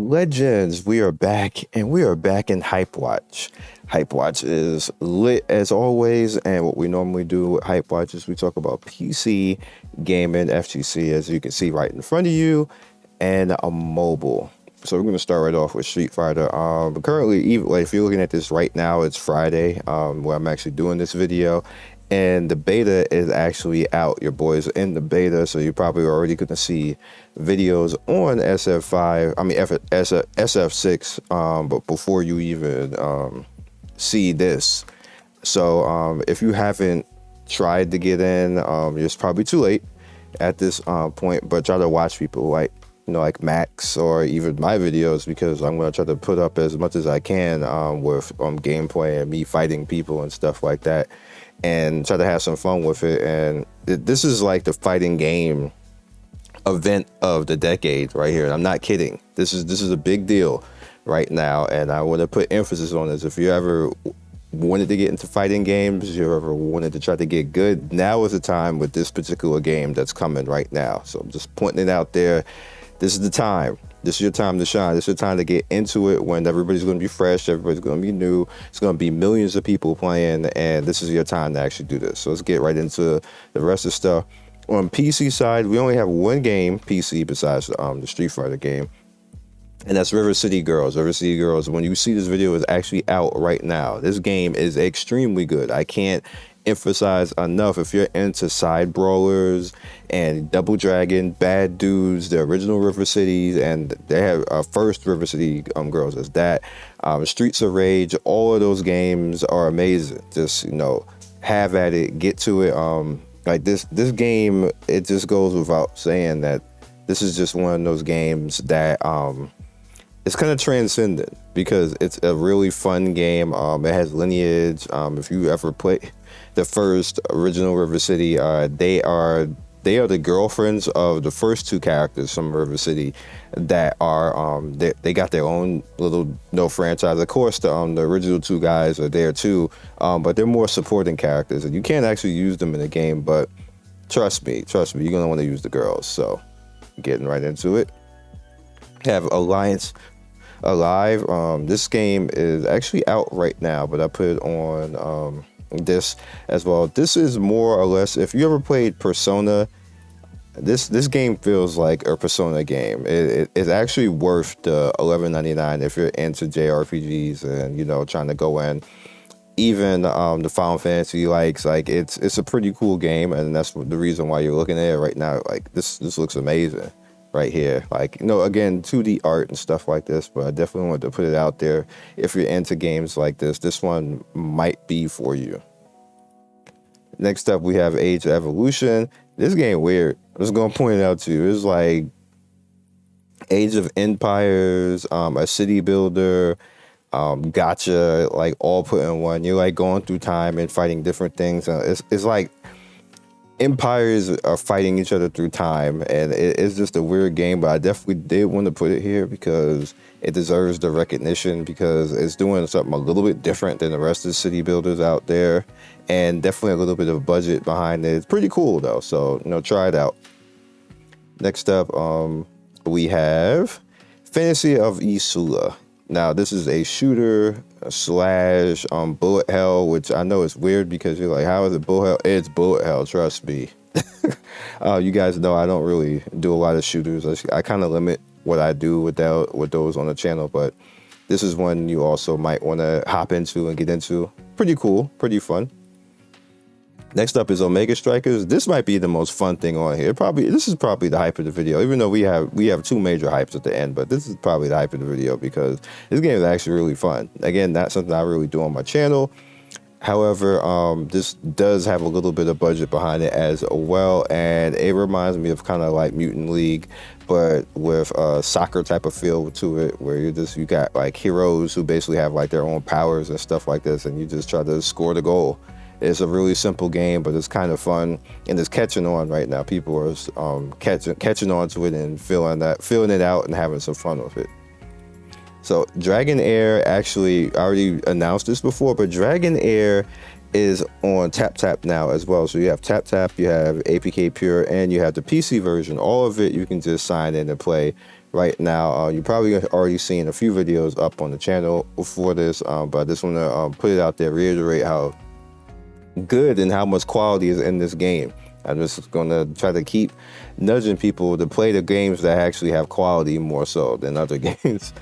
Legends, we are back, and we are back in HypeWatch. HypeWatch is lit as always, and what we normally do with HypeWatch is we talk about PC, gaming, FGC, as you can see right in front of you, and a mobile. So we're going to start right off with Street Fighter. Currently, even if you're looking at this right now, it's Friday, where I'm actually doing this video. And the beta is actually out. Your boys are in the beta, so you're probably already going to see videos on SF6, but before you even see this. So if you haven't tried to get in, it's probably too late at this point, but try to watch people like Max or even my videos, because I'm going to try to put up as much as I can with gameplay and me fighting people and stuff like that, and try to have some fun with it. And this is like the fighting game event of the decade right here. And I'm not kidding. This is a big deal right now, and I want to put emphasis on this. If you ever wanted to get into fighting games, you ever wanted to try to get good, now is the time with this particular game that's coming right now. So I'm just pointing it out there. This is the time. This is your time to shine. This is your time to get into it when everybody's going to be fresh, everybody's going to be new. It's going to be millions of people playing, and this is your time to actually do this. So let's get right into the rest of the stuff. On PC side, we only have one game PC besides the Street Fighter game, and that's River City Girls. River City Girls, when you see this video, is actually out right now. This game is extremely good. I can't emphasize enough, if you're into side brawlers and Double Dragon, Bad Dudes, the original River Cities, and they have first River City Girls as that, Streets of Rage, all of those games are amazing. Just have at it, get to it. Like this game, it just goes without saying that this is just one of those games that it's kind of transcendent, because it's a really fun game. It has lineage. If you ever play the first original River City, they are the girlfriends of the first two characters from River City that are they got their own little franchise. Of course, the original two guys are there too, but they're more supporting characters, and you can't actually use them in the game. But trust me, you're gonna want to use the girls. So getting right into it, have Alliance Alive. This game is actually out right now, but I put it on this as well. This is more or less, if you ever played Persona, this game feels like a Persona game. It's actually worth the $11.99 if you're into JRPGs and trying to go in. Even the Final Fantasy likes, like it's a pretty cool game, and that's the reason why you're looking at it right now. Like this looks amazing right here. Like, again, 2D art and stuff like this, but I definitely wanted to put it out there. If you're into games like this one might be for you. Next up, we have Age of Evolution. This game weird. I'm just gonna point it out to you. It's like Age of Empires, a city builder, Gacha, like all put in one. You're like going through time and fighting different things. It's like empires are fighting each other through time, and it's just a weird game, but I definitely did want to put it here because it deserves the recognition, because it's doing something a little bit different than the rest of the city builders out there, and definitely a little bit of budget behind it. It's pretty cool though, so try it out. Next up, we have Fantasy of Isula. Now, this is a shooter slash bullet hell, which I know is weird because you're like, how is it bullet hell? It's bullet hell, trust me. You guys know I don't really do a lot of shooters. I kind of limit what I do with those on the channel, but this is one you also might want to hop into and get into. Pretty cool, pretty fun. Next up is Omega Strikers. This might be the most fun thing on here. This is probably the hype of the video, even though we have two major hypes at the end, but this is probably the hype of the video because this game is actually really fun. Again, not something I really do on my channel. However, this does have a little bit of budget behind it as well, and it reminds me of kind of like Mutant League, but with a soccer type of feel to it, where you got like heroes who basically have like their own powers and stuff like this, and you just try to score the goal. It's a really simple game, but it's kind of fun, and it's catching on right now. People are catching on to it and feeling it out and having some fun with it. So Dragon Air, actually, I already announced this before, but Dragon Air is on TapTap now as well. So you have TapTap, you have APK Pure, and you have the PC version. All of it you can just sign in and play right now. You probably already seen a few videos up on the channel for this, but I just want to put it out there, reiterate how good and how much quality is in this game. I'm just going to try to keep nudging people to play the games that actually have quality more so than other games.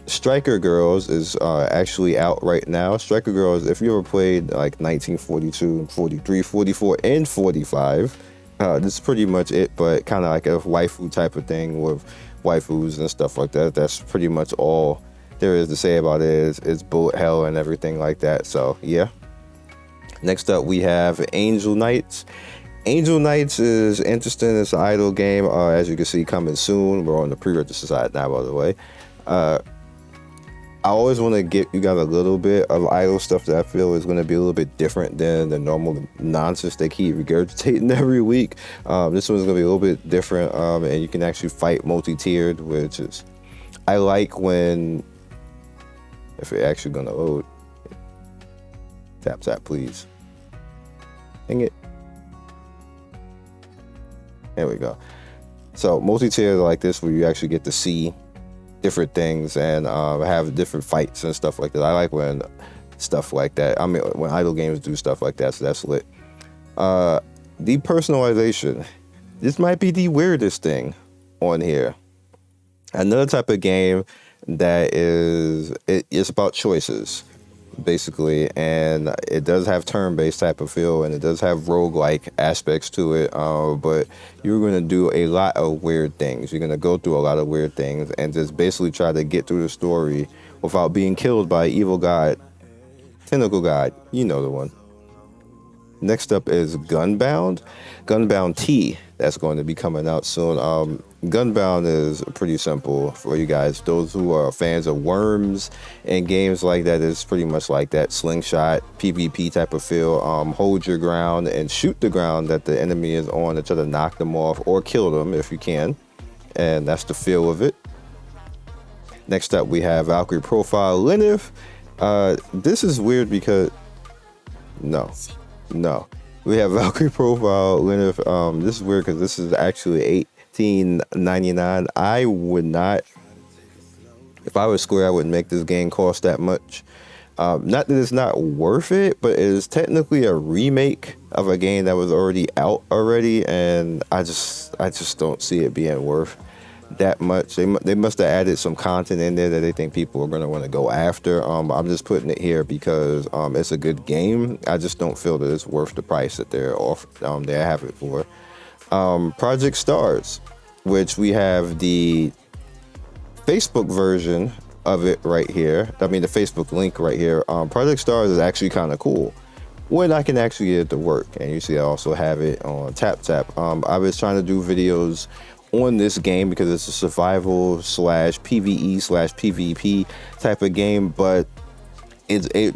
Striker Girls is actually out right now. Striker Girls, if you ever played like 1942, 43, 44, and 45, this is pretty much it, but kind of like a waifu type of thing with waifus and stuff like that. That's pretty much all there is to say about it. It's bullet hell and everything like that. So yeah. Next up, we have Angel Knights. Angel Knights is interesting. It's an idle game, as you can see, coming soon. We're on the pre-register side now, by the way. I always want to get you guys a little bit of idle stuff that I feel is going to be a little bit different than the normal nonsense they keep regurgitating every week. This one's going to be a little bit different, and you can actually fight multi-tiered, which is, I like when, if it's actually going to load, tap, please. Dang it. There we go. So multi-tier like this, where you actually get to see different things and have different fights and stuff like that. I like when stuff like that. I mean, when idle games do stuff like that, so that's lit. Depersonalization. This might be the weirdest thing on here. Another type of game that it's about choices, basically, and it does have turn-based type of feel, and it does have roguelike aspects to it, but you're going to do a lot of weird things. You're going to go through a lot of weird things and just basically try to get through the story without being killed by evil god, tentacle god, you know the one. Next up is Gunbound T. That's going to be coming out soon. Gunbound is pretty simple for you guys. Those who are fans of Worms and games like that, is pretty much like that slingshot PvP type of feel. Hold your ground and shoot the ground that the enemy is on to try to knock them off or kill them if you can. And that's the feel of it. Next up, we have Valkyrie Profile Lilith. This is weird because no. We have Valkyrie Profile Lilith. This is weird because this is actually $18.99. I would not, if I was Square, I wouldn't make this game cost that much. Not that it's not worth it, but it is technically a remake of a game that was already out already, and I just don't see it being worth that much. They must have added some content in there that they think people are going to want to go after. I'm just putting it here because it's a good game. I just don't feel that it's worth the price that they're they have it for. Project Stars, which we have the Facebook version of it right here. I mean, the Facebook link right here. Project Stars is actually kind of cool when I can actually get it to work. And you see I also have it on TapTap. I was trying to do videos on this game because it's a survival / PvE / PvP type of game, but it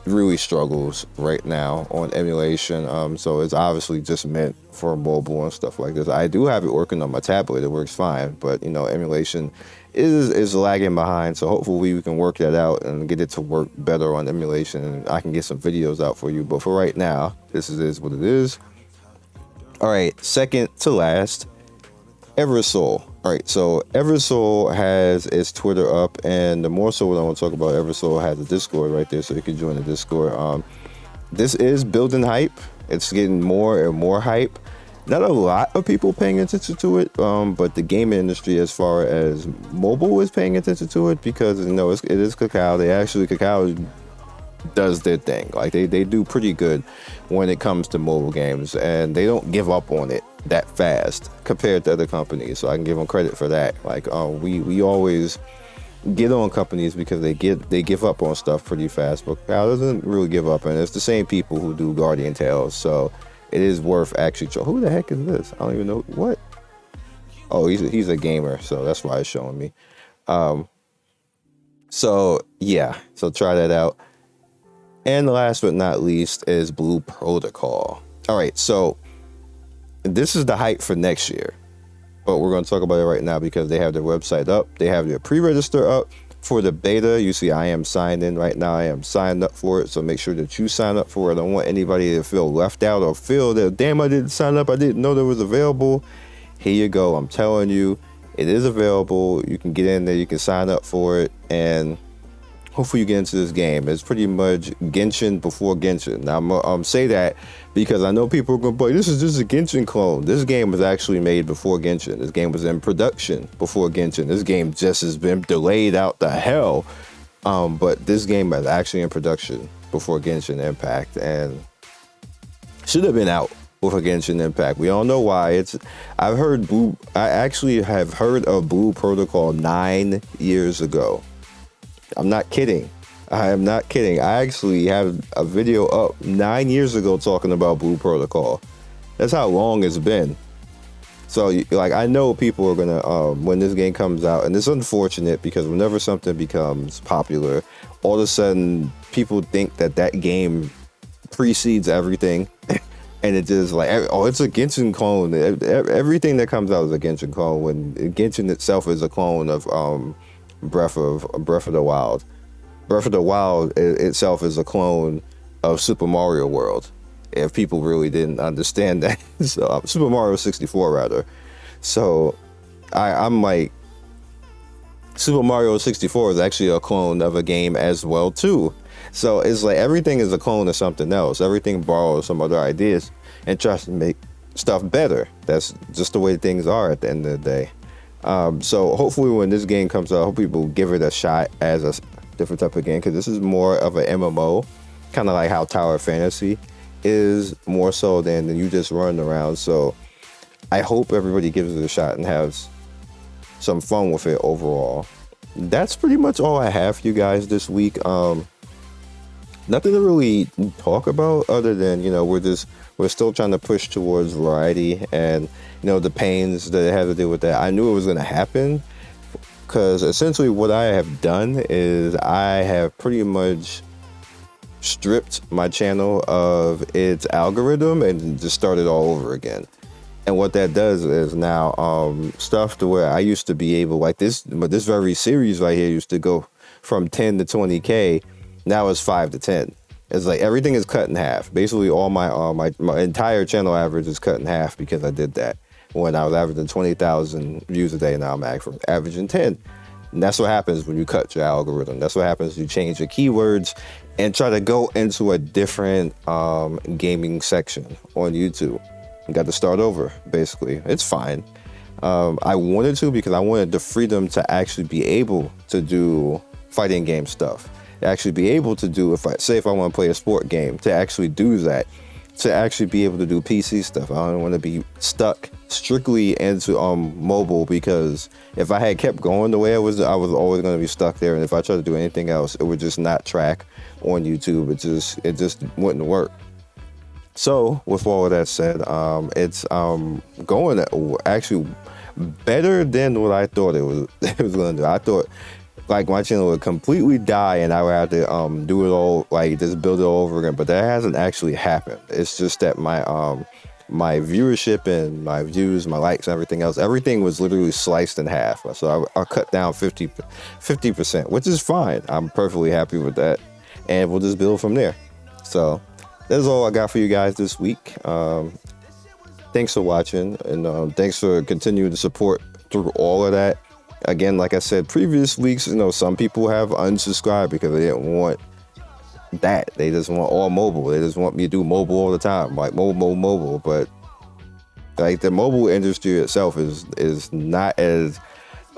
really struggles right now on emulation. So it's obviously just meant for mobile and stuff like this. I do have it working on my tablet. It works fine, but you know, emulation is lagging behind. So hopefully we can work that out and get it to work better on emulation, and I can get some videos out for you. But for right now, this is what it is. All right, second to last, Eversoul. All right, so Eversoul has its Twitter up, and the more so what I want to talk about, Eversoul has a Discord right there, so you can join the Discord. This is building hype. It's getting more and more hype. Not a lot of people paying attention to it, but the gaming industry, as far as mobile, is paying attention to it because you know it is Kakao. Kakao does their thing. Like they do pretty good when it comes to mobile games, and they don't give up on it that fast compared to other companies. So I can give them credit for that. Like we always get on companies because they give up on stuff pretty fast, but Kakao doesn't really give up, and it's the same people who do Guardian Tales. So it is worth actually. Who the heck is this? I don't even know what. Oh, he's a gamer, so that's why it's showing me. So yeah, so try that out. And last but not least is Blue Protocol. All right, so this is the hype for next year, but we're going to talk about it right now because they have their website up, they have their pre-register up. For the beta, you see I am signed in right now. I am signed up for it, so make sure that you sign up for it. I don't want anybody to feel left out or feel that, damn, I didn't sign up, I didn't know that it was available. Here you go. I'm telling you, it is available. You can get in there, you can sign up for it, and hopefully you get into this game. It's pretty much Genshin before Genshin. Now I'm say that because I know people are going to play, this is just a Genshin clone. This game was actually made before Genshin. This game was in production before Genshin. This game just has been delayed out the hell. But this game was actually in production before Genshin Impact and should have been out before Genshin Impact. We all know why. I actually have heard of Blue Protocol 9 years ago. I'm not kidding. I am not kidding. I actually have a video up 9 years ago talking about Blue Protocol. That's how long it's been. So, like, I know people are gonna, when this game comes out, and it's unfortunate because whenever something becomes popular, all of a sudden people think that that game precedes everything. And it just like, oh, it's a Genshin clone. Everything that comes out is a Genshin clone when Genshin itself is a clone of, Breath of the Wild. Breath of the Wild itself is a clone of Super Mario World. If people really didn't understand that, so Super Mario 64 rather. So I'm like, Super Mario 64 is actually a clone of a game as well too. So it's like everything is a clone of something else. Everything borrows some other ideas and tries to make stuff better. That's just the way things are at the end of the day. So hopefully when this game comes out, I hope people give it a shot as a different type of game, because this is more of an MMO, kind of like how Tower of Fantasy is, more so than you just running around. So I hope everybody gives it a shot and has some fun with it overall. That's pretty much all I have for you guys this week. Nothing to really talk about other than, you know, we're still trying to push towards variety, and, you know, the pains that it had to do with that. I knew it was going to happen, because essentially what I have done is I have pretty much stripped my channel of its algorithm and just started all over again. And what that does is now stuff to where I used to be able, like this very series right here used to go from 10 to 20K. Now it's 5 to 10. It's like everything is cut in half. Basically, all my entire channel average is cut in half because I did that. When I was averaging 20,000 views a day, now I'm averaging 10. And that's what happens when you cut your algorithm. That's what happens when you change your keywords and try to go into a different gaming section on YouTube. You got to start over, basically. It's fine. I wanted to because I wanted the freedom to actually be able to do fighting game stuff. Actually be able to do, if I want to play a sport game, to actually do that, to actually be able to do PC stuff. I don't want to be stuck strictly into mobile, because if I had kept going the way I was always going to be stuck there, and if I tried to do anything else, it would just not track on YouTube. It just wouldn't work. So with all of that said, it's going actually better than what I thought it was going to do. I thought, like, my channel would completely die and I would have to do it all, like just build it all over again. But that hasn't actually happened. It's just that my viewership and my views, my likes, and everything else, everything was literally sliced in half. So I cut down 50%, which is fine. I'm perfectly happy with that, and we'll just build from there. So that's all I got for you guys this week. Thanks for watching, and thanks for continuing to support through all of that. Again, like I said, previous weeks, you know, some people have unsubscribed because they didn't want that. They just want all mobile. They just want me to do mobile all the time, like mobile. But like the mobile industry itself is not as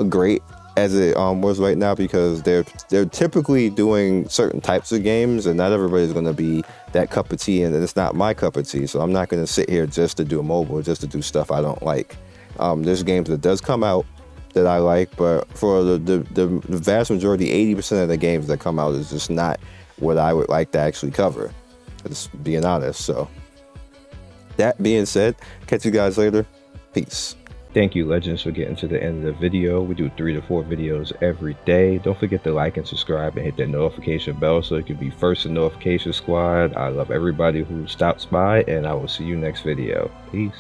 great as it was right now, because they're typically doing certain types of games, and not everybody's going to be that cup of tea, and it's not my cup of tea. So I'm not going to sit here just to do mobile, just to do stuff I don't like. There's games that does come out that I like, but for the vast majority, 80% of the games that come out is just not what I would like to actually cover, just being honest. So that being said, catch you guys later. Peace. Thank you, Legends, for getting to the end of the video. We do 3 to 4 videos every day. Don't forget to like and subscribe and hit that notification bell so you can be first in notification squad. I love everybody who stops by, and I will see you next video. Peace.